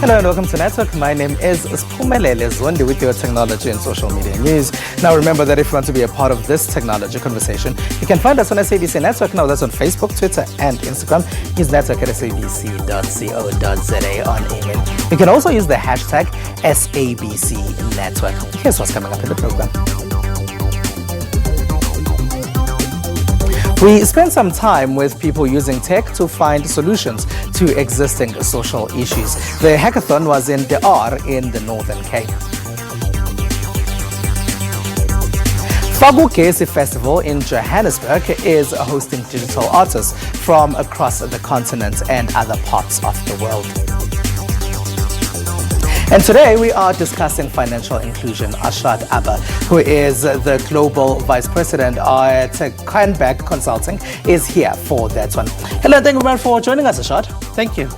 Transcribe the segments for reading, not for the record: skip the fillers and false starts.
Hello and welcome to Network. My name is Spumelele Zondi with your technology and social media news. Now remember that if you want to be a part of this technology conversation, you can find us on SABC Network. Now that's on Facebook, Twitter and Instagram. Use network at sabc.co.za on email. You can also use the hashtag SABC Network. Here's what's coming up in the program. We spent some time with people using tech to find solutions to existing social issues. The hackathon was in DR in the Northern Cape. SABC Festival in Johannesburg is hosting digital artists from across the continent and other parts of the world. And today we are discussing financial inclusion. Ashad Abba, who is the Global Vice President at Canback Consulting, is here for that one. Hello, thank you very much for joining us, Ashad. Thank you.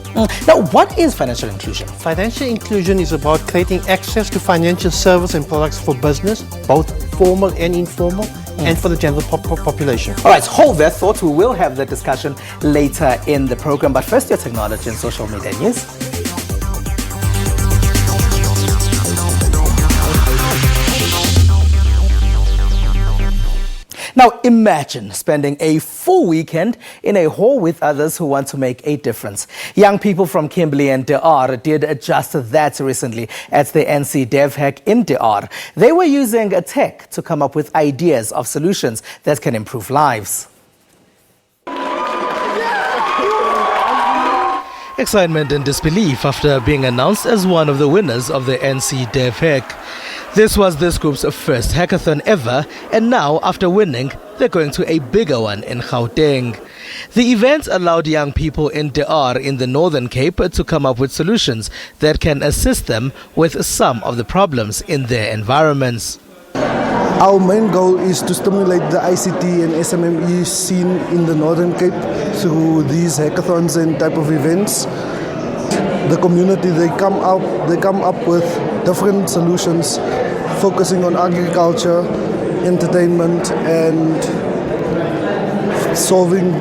Now, what is financial inclusion? Financial inclusion is about creating access to financial service and products for business, both formal and informal, and for the general population. All right, hold that thought. We will have that discussion later in the program. But first, your technology and social media news. Now imagine spending a full weekend in a hall with others who want to make a difference. Young people from Kimberley and DR did just that recently at the NC Dev Hack in DR. They were using tech to come up with ideas of solutions that can improve lives. Excitement and disbelief after being announced as one of the winners of the NC Dev Hack. This was this group's first hackathon ever, and now, after winning, they're going to a bigger one in Gauteng. The event allowed young people in DR in the Northern Cape to come up with solutions that can assist them with some of the problems in their environments. Our main goal is to stimulate the ICT and SMME scene in the Northern Cape through these hackathons and type of events. The community, they come up with different solutions focusing on agriculture, entertainment and solving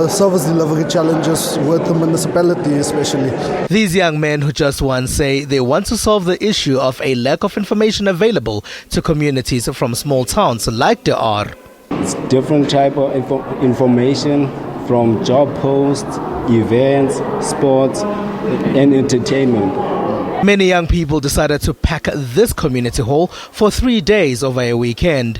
service delivery challenges with the municipality especially. These young men who just won say they want to solve the issue of a lack of information available to communities from small towns like DR. It's different type of information from job posts, events, sports and entertainment. Many young people decided to pack this community hall for 3 days over a weekend.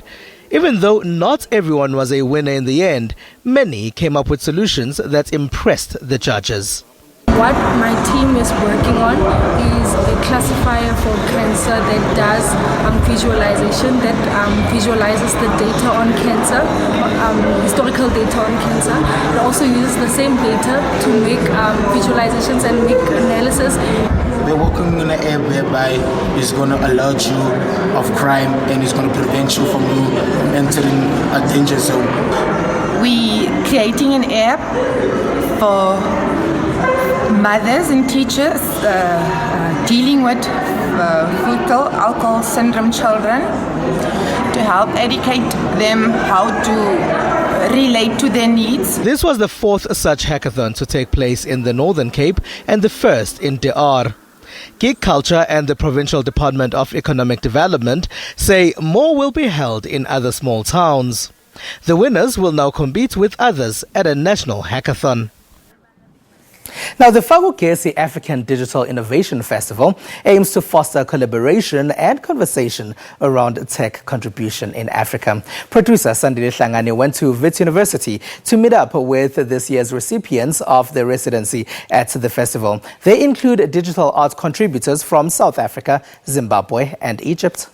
Even though not everyone was a winner in the end, many came up with solutions that impressed the judges. What my team is working on is a classifier for cancer that does visualization, that visualizes the data on cancer, historical data on cancer. It also uses the same data to make visualizations and make analysis. We're working on an app whereby it's going to alert you of crime and it's going to prevent you from entering a danger zone. We creating an app for mothers and teachers dealing with fetal alcohol syndrome children to help educate them how to relate to their needs. This was the fourth such hackathon to take place in the Northern Cape and the first in DR. Gig Culture and the Provincial Department of Economic Development say more will be held in other small towns. The winners will now compete with others at a national hackathon. Now, the SABC African Digital Innovation Festival aims to foster collaboration and conversation around tech contribution in Africa. Producer Sandile Hlangani went to Wits University to meet up with this year's recipients of the residency at the festival. They include digital art contributors from South Africa, Zimbabwe, and Egypt.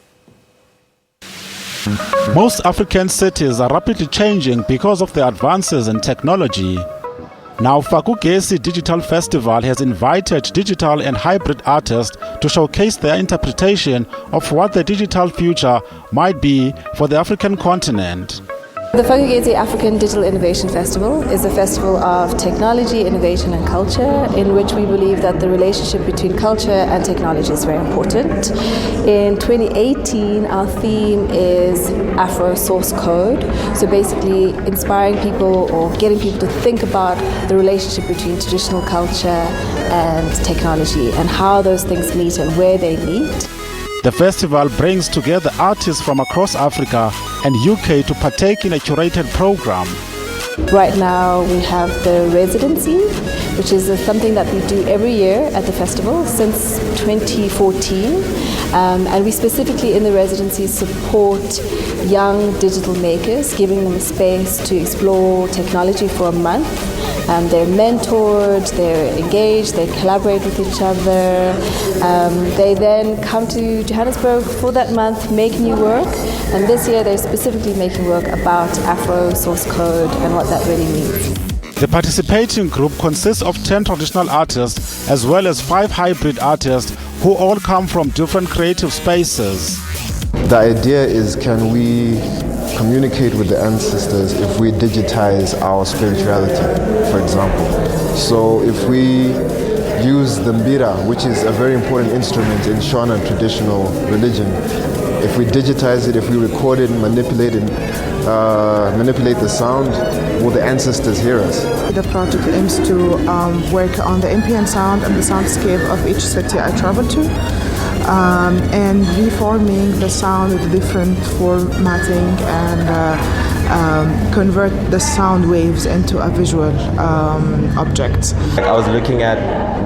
Most African cities are rapidly changing because of the advances in technology. Now, SABC Digital Festival has invited digital and hybrid artists to showcase their interpretation of what the digital future might be for the African continent. The Fakugezi African Digital Innovation Festival is a festival of technology, innovation and culture, in which we believe that the relationship between culture and technology is very important. In 2018, our theme is Afro Source Code, so basically inspiring people or getting people to think about the relationship between traditional culture and technology and how those things meet and where they meet. The festival brings together artists from across Africa and UK to partake in a curated program. Right now we have the residency, which is something that we do every year at the festival since 2014. And we specifically in the residency support young digital makers, giving them a space to explore technology for a month. They're mentored, they're engaged, they collaborate with each other. They then come to Johannesburg for that month, make new work. And this year they're specifically making work about Afro source code and what that really means. The participating group consists of 10 traditional artists as well as 5 hybrid artists who all come from different creative spaces. The idea is, can we communicate with the ancestors if we digitize our spirituality, for example? So if we use the mbira, which is a very important instrument in Shona traditional religion, if we digitize it, if we record it and manipulate the sound, will the ancestors hear us? The project aims to work on the ambient sound and the soundscape of each city I travel to, and reforming the sound with different formatting and convert the sound waves into a visual object. I was looking at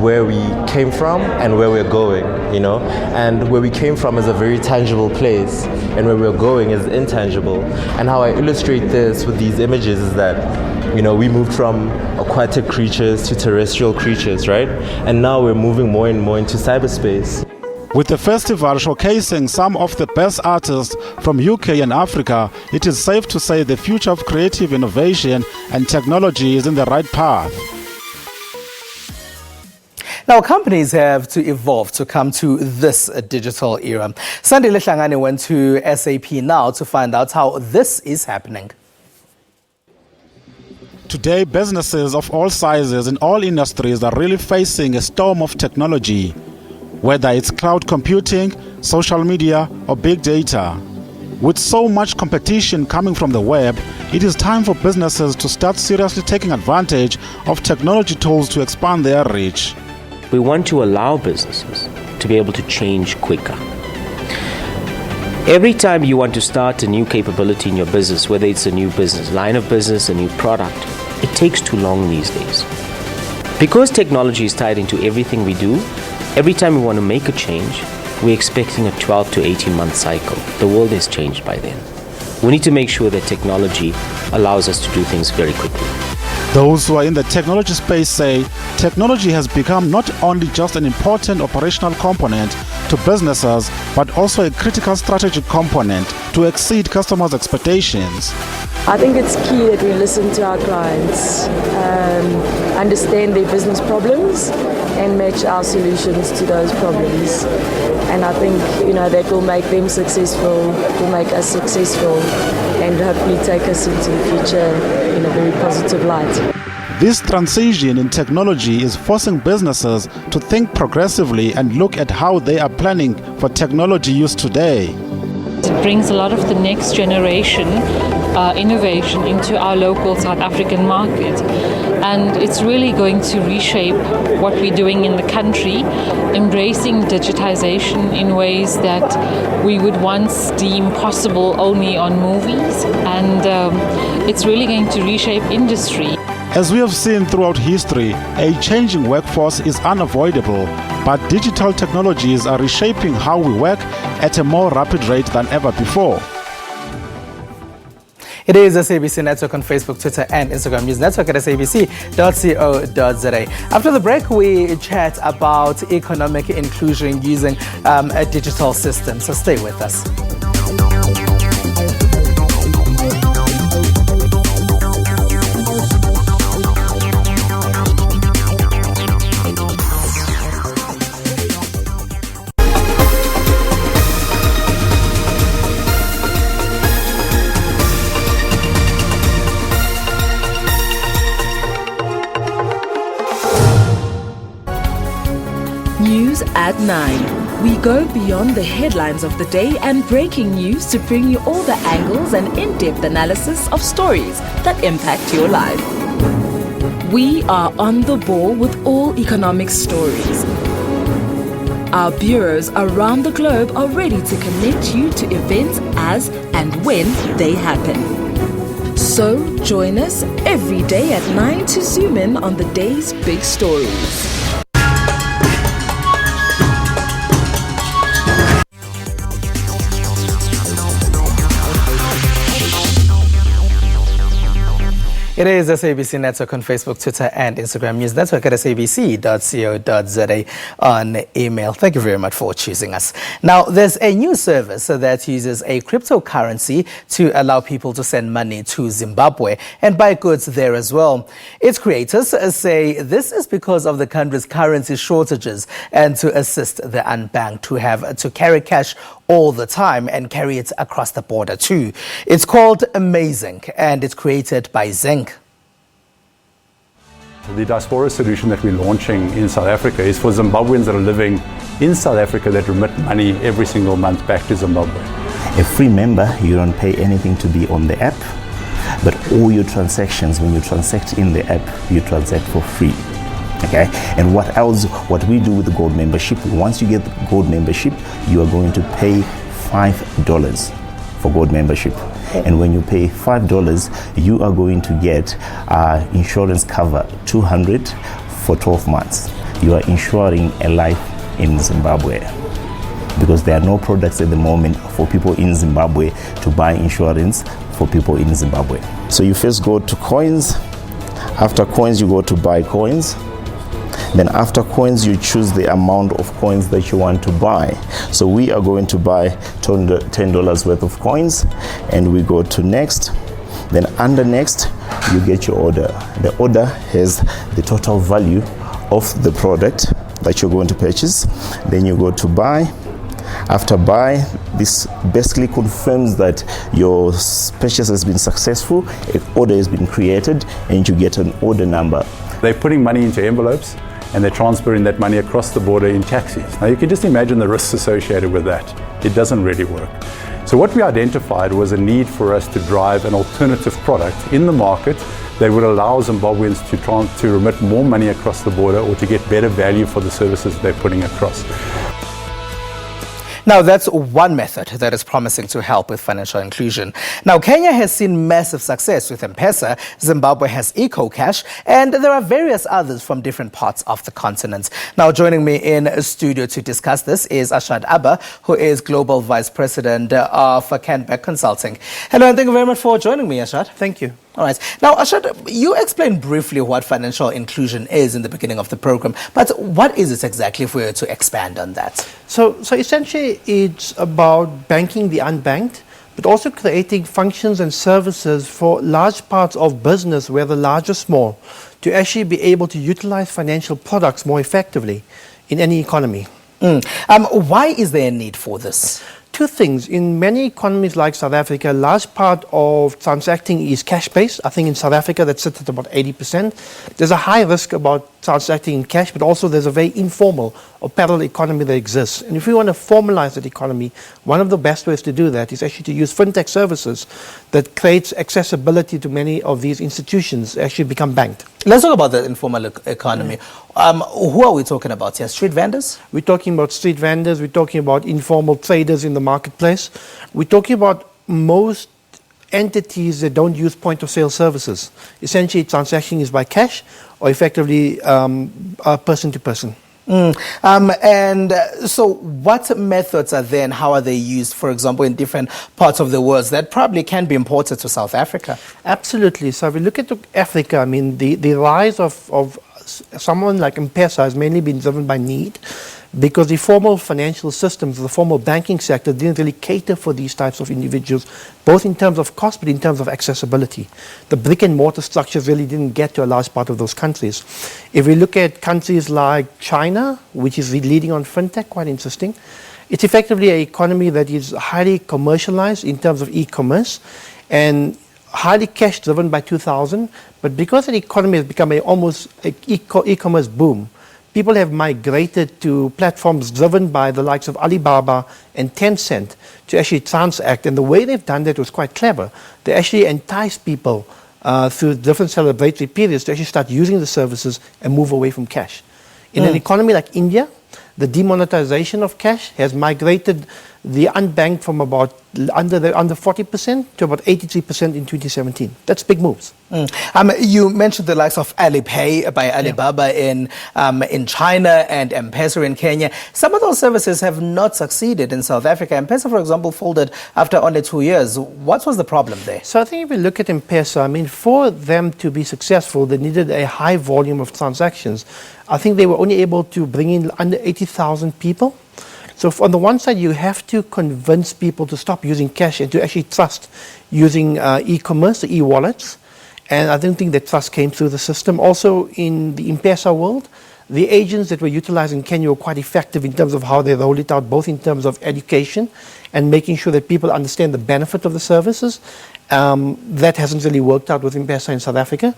where we came from and where we're going, and where we came from is a very tangible place and where we're going is intangible. And how I illustrate this with these images is that, we moved from aquatic creatures to terrestrial creatures, right? And now we're moving more and more into cyberspace. With the festival showcasing some of the best artists from UK and Africa, it is safe to say the future of creative innovation and technology is in the right path. Now, companies have to evolve to come to this digital era. Sandy Lehlangane went to SAP Now to find out how this is happening. Today, businesses of all sizes in all industries are really facing a storm of technology, whether it's cloud computing, social media, or big data. With so much competition coming from the web, it is time for businesses to start seriously taking advantage of technology tools to expand their reach. We want to allow businesses to be able to change quicker. Every time you want to start a new capability in your business, whether it's a new business, line of business, a new product, it takes too long these days. Because technology is tied into everything we do, every time we want to make a change, we're expecting a 12 to 18 month cycle. The world has changed by then. We need to make sure that technology allows us to do things very quickly. Those who are in the technology space say technology has become not only just an important operational component to businesses, but also a critical strategic component to exceed customers' expectations. I think it's key that we listen to our clients, understand their business problems and match our solutions to those problems. And I think, that will make them successful, will make us successful, and hopefully take us into the future in a very positive light. This transition in technology is forcing businesses to think progressively and look at how they are planning for technology use today. It brings a lot of the next generation innovation into our local South African market, and it's really going to reshape what we're doing in the country, embracing digitization in ways that we would once deem possible only on movies, and it's really going to reshape industry. As we have seen throughout history, a changing workforce is unavoidable, but digital technologies are reshaping how we work at a more rapid rate than ever before. It is SABC Network on Facebook, Twitter, and Instagram. News Network at sabc.co.za. After the break, we chat about economic inclusion using a digital system. So stay with us. 9, we go beyond the headlines of the day and breaking news to bring you all the angles and in-depth analysis of stories that impact your life. We are on the ball with all economic stories. Our bureaus around the globe are ready to connect you to events as and when they happen. So join us every day at 9 to zoom in on the day's big stories. It is SABC Network on Facebook, Twitter, and Instagram. News Network at sabc.co.za on email. Thank you very much for choosing us. Now, there's a new service that uses a cryptocurrency to allow people to send money to Zimbabwe and buy goods there as well. Its creators say this is because of the country's currency shortages and to assist the unbanked who have to carry cash all the time and carry it across the border too. It's called Amazing and it's created by Zinc. The diaspora solution that we're launching in South Africa is for Zimbabweans that are living in South Africa that remit money every single month back to Zimbabwe. A free member, you don't pay anything to be on the app, but all your transactions, when you transact in the app, you transact for free. Okay, and what we do with the gold membership, once you get the gold membership, you are going to pay $5 for gold membership. And when you pay $5, you are going to get insurance cover, $200 for 12 months. You are insuring a life in Zimbabwe because there are no products at the moment for people in Zimbabwe to buy insurance for people in Zimbabwe. So you first go to coins. After coins, you go to buy coins. Then after coins, you choose the amount of coins that you want to buy. So we are going to buy $10 worth of coins, and we go to next. Then under next, you get your order. The order has the total value of the product that you're going to purchase. Then you go to buy. After buy, this basically confirms that your purchase has been successful, an order has been created, and you get an order number. They're putting money into envelopes and they're transferring that money across the border in taxis. Now you can just imagine the risks associated with that. It doesn't really work. So what we identified was a need for us to drive an alternative product in the market that would allow Zimbabweans to remit more money across the border or to get better value for the services they're putting across. Now, that's one method that is promising to help with financial inclusion. Now, Kenya has seen massive success with M-Pesa, Zimbabwe has EcoCash, and there are various others from different parts of the continent. Now, joining me in studio to discuss this is Ashad Abba, who is Global Vice President of Canback Consulting. Hello, and thank you very much for joining me, Ashad. Thank you. All right. Now, Ashad, you explained briefly what financial inclusion is in the beginning of the program, but what is it exactly if we were to expand on that? So essentially, it's about banking the unbanked, but also creating functions and services for large parts of business, whether large or small, to actually be able to utilize financial products more effectively in any economy. Why is there a need for this? Two things. In many economies like South Africa, a large part of transacting is cash-based. I think in South Africa that sits at about 80%. There's a high risk about transacting in cash, but also there's a very informal or parallel economy that exists. And if we want to formalize that economy, one of the best ways to do that is actually to use fintech services that creates accessibility to many of these institutions actually become banked. Let's talk about the informal economy. Who are we talking about here? Street vendors? We're talking about street vendors. We're talking about informal traders in the marketplace. We're talking about most entities that don't use point-of-sale services. Essentially, transaction is by cash or effectively person-to-person. And so what methods are there and how are they used, for example, in different parts of the world that probably can be imported to South Africa? Absolutely. So if we look at Africa, I mean, the rise of someone like M-Pesa has mainly been driven by need, because the formal financial systems, the formal banking sector didn't really cater for these types of individuals, both in terms of cost but in terms of accessibility. The brick and mortar structures really didn't get to a large part of those countries. If we look at countries like China, which is leading on fintech, quite interesting, it's effectively an economy that is highly commercialized in terms of e-commerce and highly cash driven by 2000, but because the economy has become almost an e-commerce boom, people have migrated to platforms driven by the likes of Alibaba and Tencent to actually transact. And the way they've done that was quite clever. They actually entice people through different celebratory periods to actually start using the services and move away from cash. In an economy like India, the demonetization of cash has migrated the unbanked from about under 40% to about 83% in 2017. That's big moves. You mentioned the likes of Alipay by Alibaba in China and M-Pesa in Kenya. Some of those services have not succeeded in South Africa. M-Pesa, for example, folded after only 2 years. What was the problem there? So I think if we look at M-Pesa, I mean, for them to be successful, they needed a high volume of transactions. I think they were only able to bring in under 80,000 people. So on the one side, you have to convince people to stop using cash and to actually trust using e-commerce, e-wallets. And I don't think that trust came through the system. Also, in the M-Pesa world, the agents that were utilized in Kenya were quite effective in terms of how they rolled it out, both in terms of education and making sure that people understand the benefit of the services. That hasn't really worked out with M-Pesa in South Africa.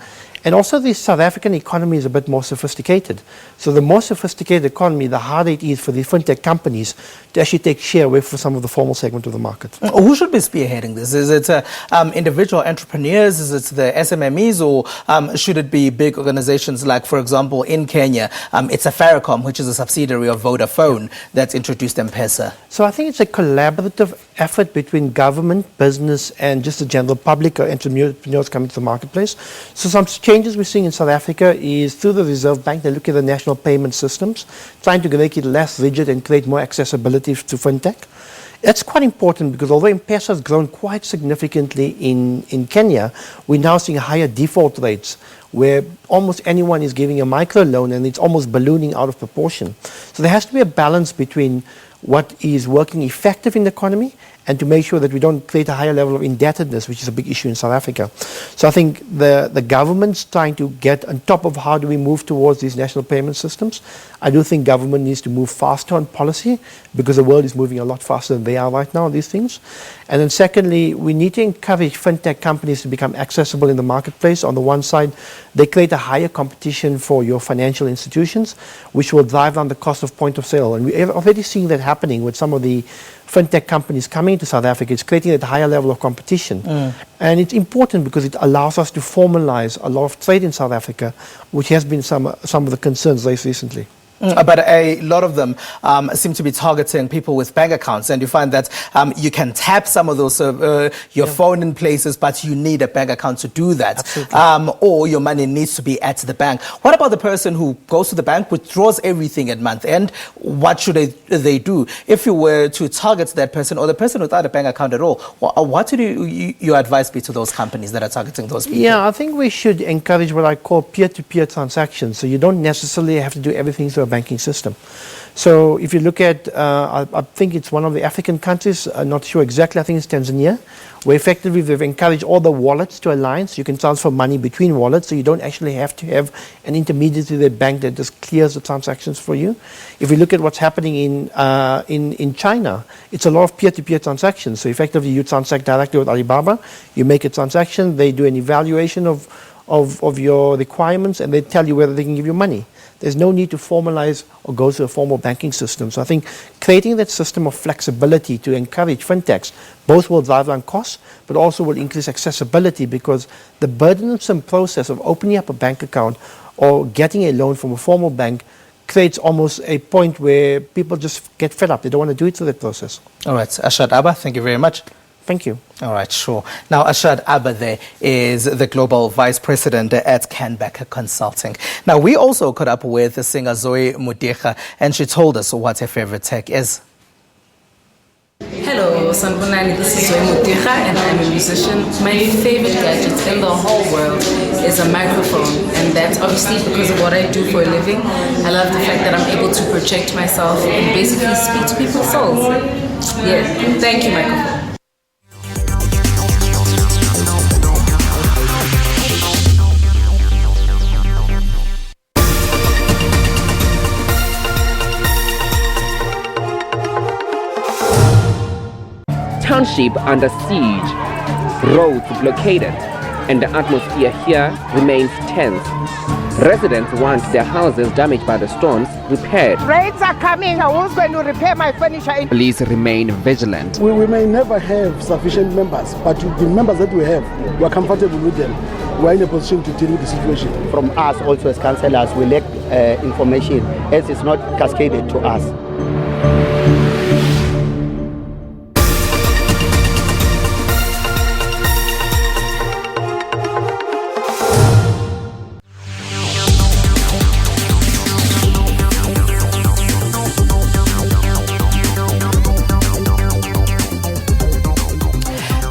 And also the South African economy is a bit more sophisticated. So the more sophisticated economy, the harder it is for the fintech companies to actually take share away from some of the formal segment of the market. Who should be spearheading this? Is it individual entrepreneurs? Is it the SMMEs? Or should it be big organizations like, for example, in Kenya, it's Safaricom, which is a subsidiary of Vodafone, that's introduced M-Pesa? So I think it's a collaborative effort between government, business, and just the general public or entrepreneurs coming to the marketplace. So some changes we're seeing in South Africa is through the Reserve Bank, they look at the national payment systems, trying to make it less rigid and create more accessibility to fintech. That's quite important because although M-Pesa has grown quite significantly in Kenya, we're now seeing higher default rates where almost anyone is giving a microloan and it's almost ballooning out of proportion. So there has to be a balance between what is working effective in the economy and to make sure that we don't create a higher level of indebtedness, which is a big issue in South Africa. So I think the government's trying to get on top of how do we move towards these national payment systems. I do think government needs to move faster on policy because the world is moving a lot faster than they are right now on these things. And then secondly, we need to encourage fintech companies to become accessible in the marketplace. On the one side, they create a higher competition for your financial institutions, which will drive down the cost of point of sale. And we're already seeing that happening with some of the fintech companies coming to South Africa. It's creating a higher level of competition. And it's important because it allows us to formalize a lot of trade in South Africa, which has been some of the concerns raised recently. But a lot of them seem to be targeting people with bank accounts, and you find that you can tap some of those your phone in places, but you need a bank account to do that, or your money needs to be at the bank. What about the person who goes to the bank, withdraws everything at month end? What should they do if you were to target that person or the person without a bank account at all? What would your advice be to those companies that are targeting those people? Yeah, I think we should encourage what I call peer-to-peer transactions. So you don't necessarily have to do everything through a banking system. So if you look at, I think it's one of the African countries, I'm not sure exactly, I think it's Tanzania, where effectively they've encouraged all the wallets to align so you can transfer money between wallets, so you don't actually have to have an intermediary, the bank that just clears the transactions for you. If we look at what's happening in China, it's a lot of peer-to-peer transactions. So effectively you transact directly with Alibaba, you make a transaction, they do an evaluation of your requirements, and they tell you whether they can give you money. There's no need to formalize or go through a formal banking system. So I think creating that system of flexibility to encourage fintechs both will drive down costs, but also will increase accessibility, because the burdensome process of opening up a bank account or getting a loan from a formal bank creates almost a point where people just get fed up. They don't want to do it through that process. All right, Ashad Abba, thank you very much. Thank you. All right, sure. Now, Ashad Abba there is the Global Vice President at Canback Consulting. Now, we also caught up with the singer Zoe Mudicha, and she told us what her favorite tech is. Hello, Sanbonani, this is Zoe Mudicha, and I'm a musician. My favorite gadget in the whole world is a microphone, and that's obviously because of what I do for a living. I love the fact that I'm able to project myself and basically speak to people's souls. Yeah, thank you, microphone. Township under siege, roads blockaded, and the atmosphere here remains tense. Residents want their houses damaged by the storms repaired. Rains are coming. Who's going to repair my furniture? Police remain vigilant. We may never have sufficient members, but the members that we have, we are comfortable with them. We are in a position to deal with the situation. From us also as councillors, we lack information as it's not cascaded to us.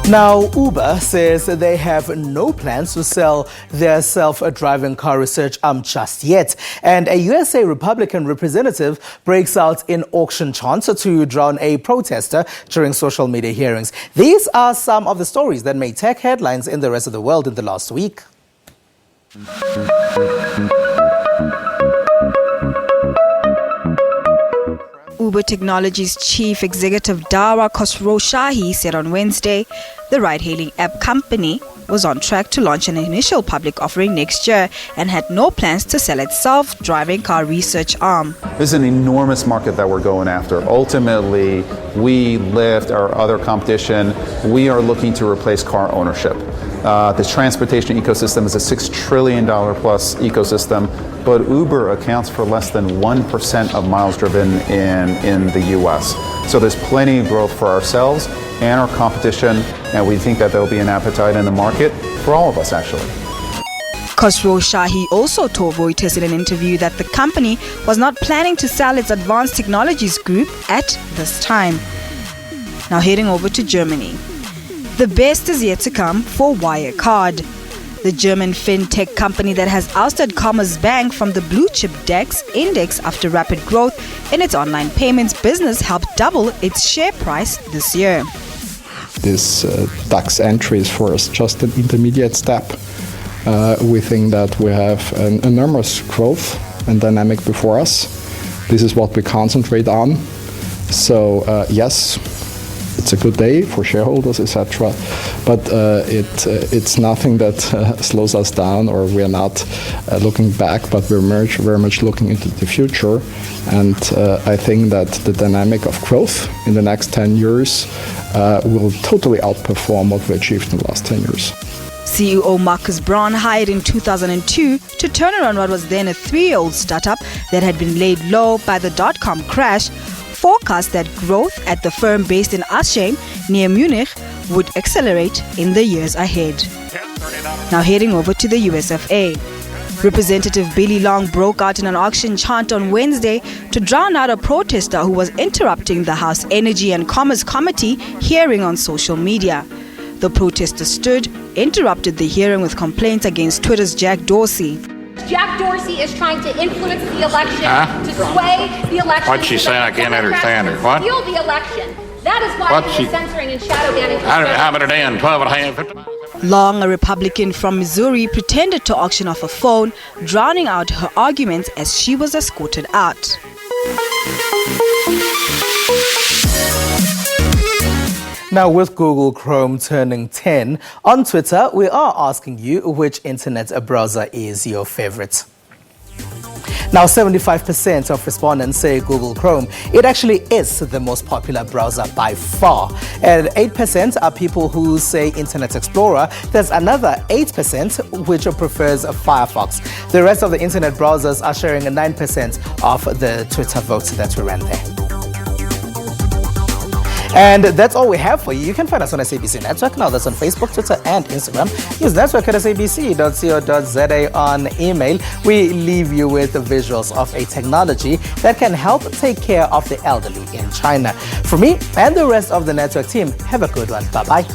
Now, Uber says they have no plans to sell their self-driving car research just yet. And a USA Republican representative breaks out in auction chants to drown a protester during social media hearings. These are some of the stories that made tech headlines in the rest of the world in the last week. Uber Technologies chief executive Dawa Khosrow-Shahi said on Wednesday the ride-hailing app company was on track to launch an initial public offering next year and had no plans to sell its self-driving car research arm. This is an enormous market that we're going after. Ultimately, we, Lyft, our other competition, we are looking to replace car ownership. The transportation ecosystem is a $6 trillion plus ecosystem, but Uber accounts for less than 1% of miles driven in the US. So there's plenty of growth for ourselves and our competition, and we think that there'll be an appetite in the market for all of us, actually. Khosrow-Shahi also told Reuters in an interview that the company was not planning to sell its advanced technologies group at this time. Now heading over to Germany. The best is yet to come for Wirecard. The German fintech company that has ousted Commerzbank from the blue chip DAX index after rapid growth in its online payments business helped double its share price this year. This DAX entry is for us just an intermediate step. We think that we have an enormous growth and dynamic before us. This is what we concentrate on. So yes, it's a good day for shareholders, etc. But it's nothing that slows us down, or we are not looking back, but we're very much looking into the future. And I think that the dynamic of growth in the next 10 years will totally outperform what we achieved in the last 10 years. CEO Marcus Braun, hired in 2002 to turn around what was then a 3-year-old startup that had been laid low by the dot-com crash, forecast that growth at the firm based in Aschheim, near Munich, would accelerate in the years ahead. Now heading over to the US of A. Representative Billy Long broke out in an auction chant on Wednesday to drown out a protester who was interrupting the House Energy and Commerce Committee hearing on social media. The protester stood, interrupted the hearing with complaints against Twitter's Jack Dorsey. Jack Dorsey is trying to influence the election, to sway the election. What's she saying? I can't understand her. What? Steal the election. That is why he is censoring and shadow banning. How about it in 12 and a half? 50? Long, a Republican from Missouri, pretended to auction off a phone, drowning out her arguments as she was escorted out. Now, with Google Chrome turning 10, on Twitter, we are asking you which internet browser is your favorite. Now, 75% of respondents say Google Chrome. It actually is the most popular browser by far. And 8% are people who say Internet Explorer. There's another 8% which prefers Firefox. The rest of the internet browsers are sharing 9% of the Twitter votes that we ran there. And that's all we have for you. You can find us on SABC Network. Now that's on Facebook, Twitter, and Instagram. Use network at sabc.co.za on email. We leave you with the visuals of a technology that can help take care of the elderly in China. For me and the rest of the network team, have a good one. Bye-bye.